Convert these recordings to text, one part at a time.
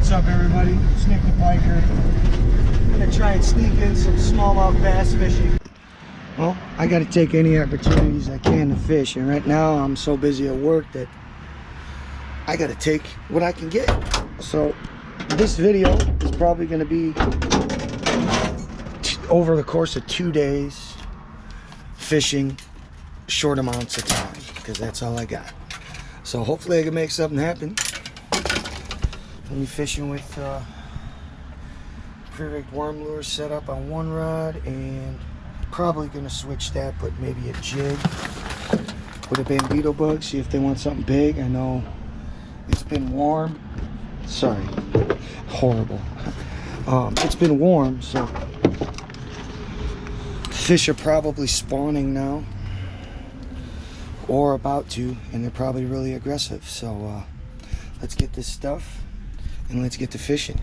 What's up, everybody? Snick the Biker. I'm gonna try and sneak in some smallmouth bass fishing. Well, I gotta take any opportunities I can to fish, and right now I'm so busy at work that I gotta take what I can get. So this video is probably gonna be over the course of 2 days fishing short amounts of time, because that's all I got. So hopefully I can make something happen. I'll be fishing with pre-rigged worm lure set up on one rod, and probably gonna switch that, put maybe a jig with a bandito bug, see if they want something big. I know it's been warm. Sorry, horrible. It's been warm, so fish are probably spawning now, or about to, and they're probably really aggressive. So let's get this stuff and let's get to fishing.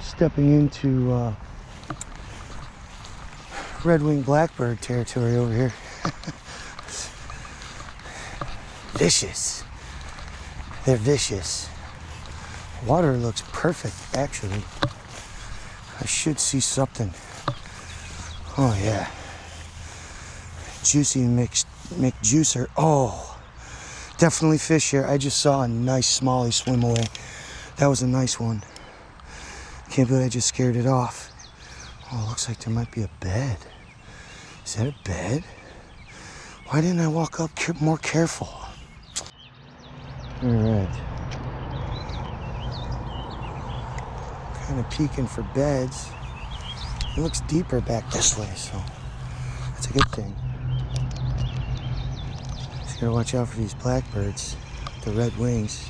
Stepping into red-winged blackbird territory over here. Vicious. They're vicious. Water looks perfect, actually. I should see something. Oh yeah. Juicy McJuicer. Oh, definitely fish here. I just saw a nice smallie swim away. That was a nice one. Can't believe I just scared it off. Oh, looks like there might be a bed. Is that a bed? Why didn't I walk up more careful? All right. Kind of peeking for beds. It looks deeper back this way, so that's a good thing. Just gotta watch out for these blackbirds, the red wings.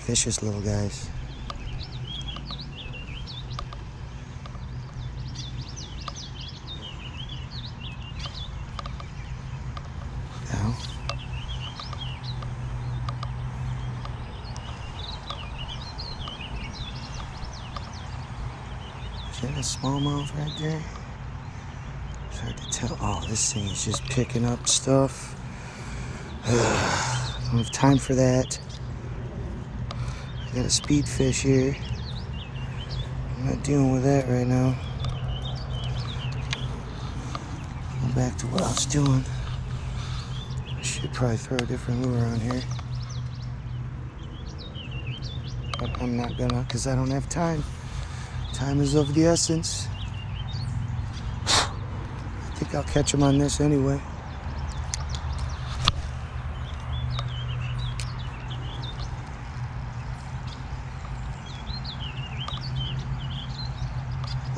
Vicious little guys. Now, is that a smallmouth right there? It's hard to tell. Oh, this thing is just picking up stuff. Don't have time for that. I got a speed fish here. I'm not dealing with that right now. Go back to what I was doing. I should probably throw a different lure on here, but I'm not gonna, because I don't have time. Time is of the essence. I think I'll catch them on this anyway.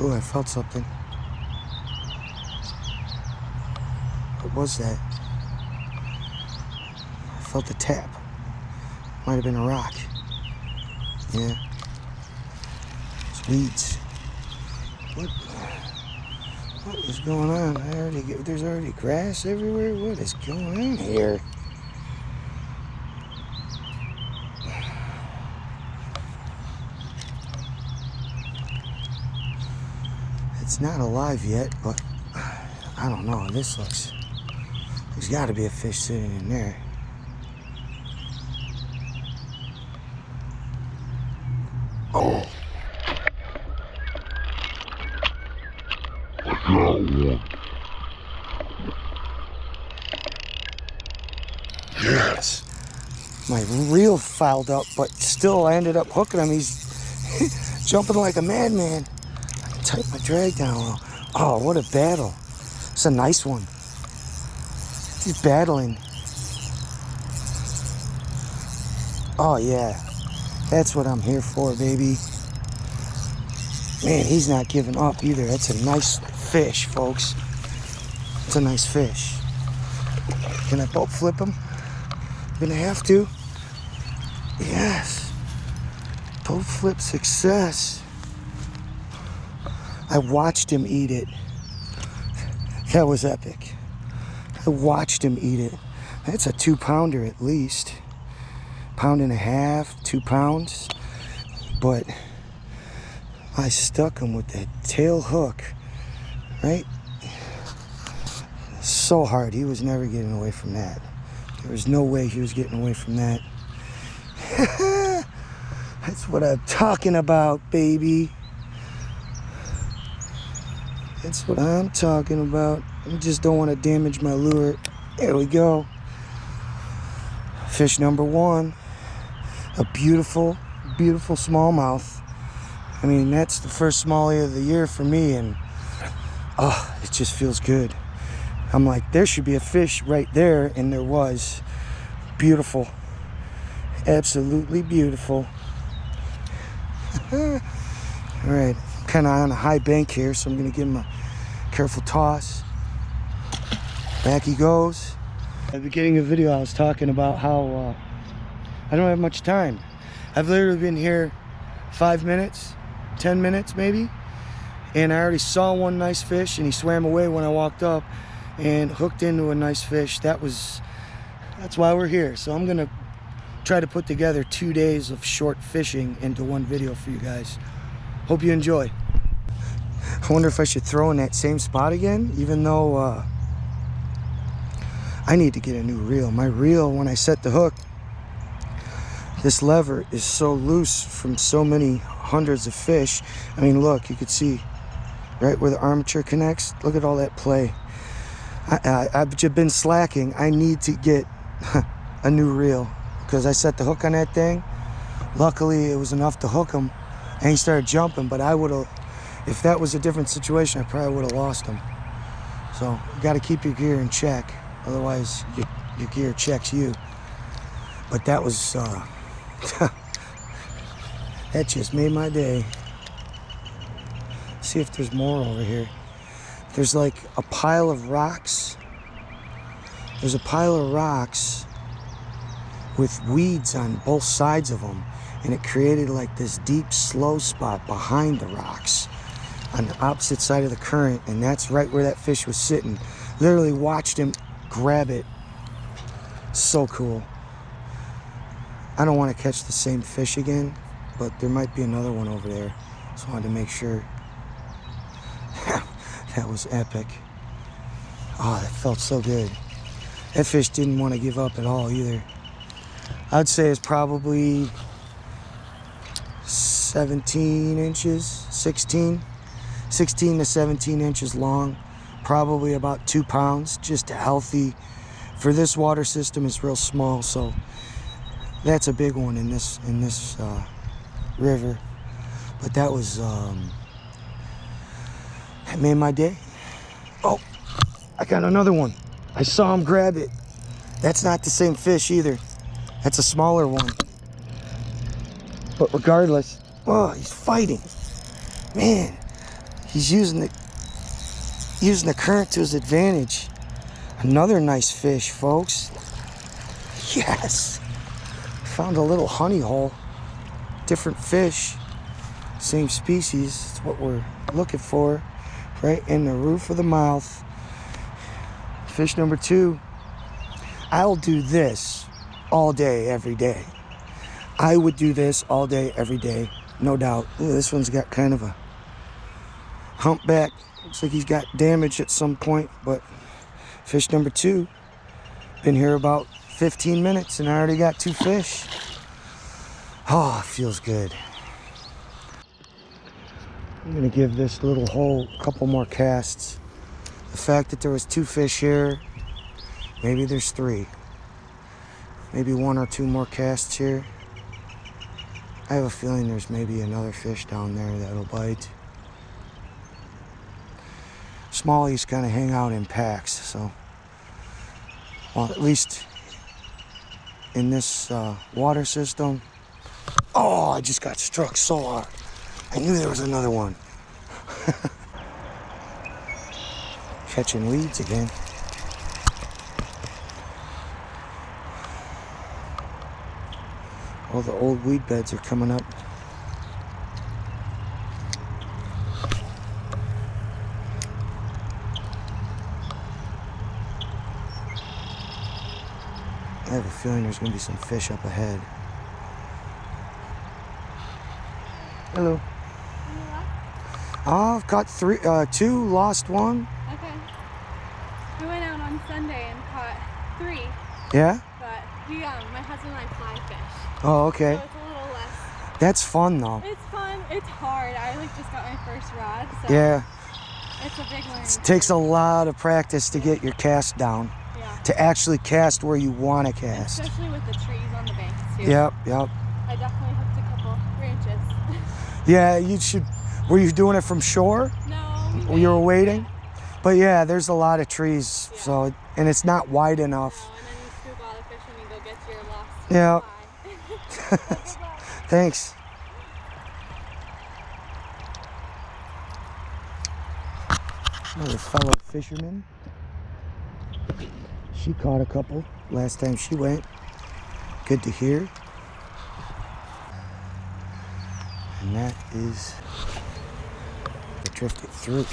Oh, I felt something. What was that? I felt a tap. Might have been a rock. Yeah. It's weeds. What is going on? There's already grass everywhere. What is going on here? It's not alive yet, but I don't know. This looks... There's got to be a fish sitting in there. Oh. I got one. Yes. My reel fouled up, but still I ended up hooking him. He's jumping like a madman. Tighten my drag down. Oh, what a battle. It's a nice one. He's battling. Oh yeah, that's what I'm here for, baby. Man, he's not giving up either. That's a nice fish, folks. It's a nice fish. Can I boat flip him? I'm gonna have to. Yes. Boat flip success. I watched him eat it. That was epic. I watched him eat it. That's a 2-pounder at least. 1.5 pounds, 2 pounds. But I stuck him with that tail hook, right? So hard. He was never getting away from that. There was no way he was getting away from that. That's what I'm talking about, baby. That's what I'm talking about. I just don't want to damage my lure. There we go. Fish number one. A beautiful, beautiful smallmouth. I mean, that's the first smallie of the year for me, and oh, it just feels good. I'm like, there should be a fish right there, and there was. Beautiful. Absolutely beautiful. All right, kind of on a high bank here, so I'm going to give him a careful toss. Back he goes. At the beginning of the video, I was talking about how I don't have much time. I've literally been here 5 minutes, 10 minutes maybe, and I already saw one nice fish, and he swam away when I walked up and hooked into a nice fish. That's why we're here. So I'm gonna try to put together 2 days of short fishing into one video for you guys. Hope you enjoy. I wonder if I should throw in that same spot again, even though I need to get a new reel. My reel, when I set the hook, this lever is so loose from so many hundreds of fish. I mean, look, you could see right where the armature connects. Look at all that play. I've just been slacking. I need to get a new reel because I set the hook on that thing. Luckily, it was enough to hook him, and he started jumping. But I would have, if that was a different situation, I probably would have lost him. So you got to keep your gear in check, otherwise your gear checks you. But that was that just made my day. See if there's more over here. There's like a pile of rocks. There's a pile of rocks with weeds on both sides of them, and it created like this deep slow spot behind the rocks on the opposite side of the current, and that's right where that fish was sitting. Literally watched him grab it. So cool. I don't want to catch the same fish again, but there might be another one over there. Just wanted to make sure. That was epic. Oh, that felt so good. That fish didn't want to give up at all either. I'd say it's probably 17 inches, 16 to 17 inches long, probably about 2 pounds, just a healthy. For this water system, it's real small, so that's a big one in this river. But that was that made my day. Oh, I got another one. I saw him grab it. That's not the same fish either. That's a smaller one. But regardless, oh, he's fighting. Man, he's using the current to his advantage. Another nice fish, folks. Yes. Found a little honey hole. Different fish, same species. It's what we're looking for. Right in the roof of the mouth. Fish number 2. I'll do this all day, every day. I would do this all day, every day, no doubt. Ooh, this one's got kind of a humpback. Looks like he's got damage at some point, but fish number 2. Been here about 15 minutes and I already got 2 fish. Oh, it feels good. I'm gonna give this little hole a couple more casts. The fact that there was 2 fish here, maybe there's 3. Maybe 1 or 2 more casts here. I have a feeling there's maybe another fish down there that'll bite. Smallies kind of hang out in packs, so, well, at least in this water system. Oh, I just got struck so hard. I knew there was another one. Catching weeds again. All the old weed beds are coming up. I have a feeling there's going to be some fish up ahead. Hello. Oh, I've caught 2, lost 1. Okay. We went out on Sunday and caught 3. Yeah? But we, my husband and I fly fish. Oh, okay. So it's a little less. That's fun though. It's fun. It's hard. I like just got my first rod, so Yeah. it's a big learning. It takes a lot of practice to get your cast down. Yeah. To actually cast where you want to cast. Especially with the trees on the banks too. Yep. I definitely hooked a couple branches. Yeah, you should. Were you doing it from shore? No. You were waiting? But yeah, there's a lot of trees, Yeah. so, and it's not wide enough. No, and then you scoop all the fish when you go get to your lost Yeah. fly. Good luck. Thanks. Another fellow fisherman. She caught a couple last time she went. Good to hear. And that is the drifted through.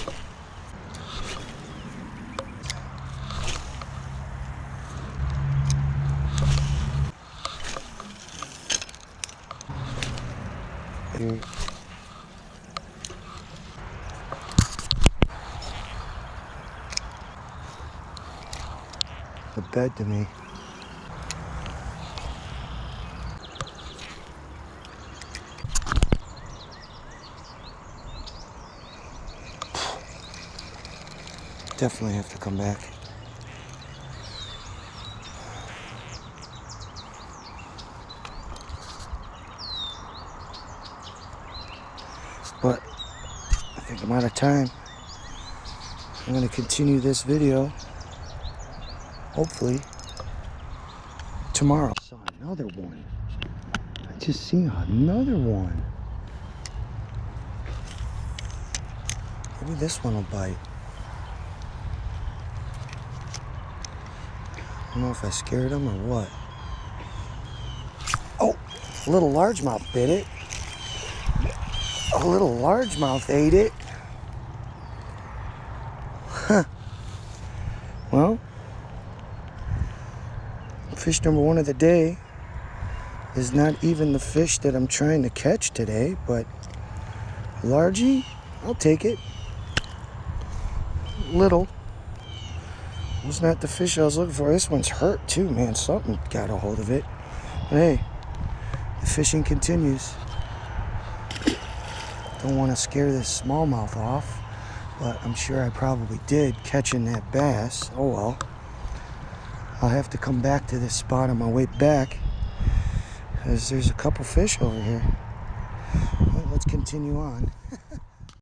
Here. A bed to me. Definitely have to come back. But I think I'm out of time. I'm going to continue this video, hopefully, tomorrow. Saw another one. I just seen another one. Maybe this one will bite. I don't know if I scared him or what. Oh, a little largemouth bit it. A little largemouth ate it. Huh. Well, fish number one of the day is not even the fish that I'm trying to catch today, but largie, I'll take it. Little. It's not the fish I was looking for. This one's hurt too, man. Something got a hold of it. But hey, the fishing continues. Don't want to scare this smallmouth off, but I'm sure I probably did catching that bass. Oh well. I'll have to come back to this spot on my way back because there's a couple fish over here. Well, let's continue on.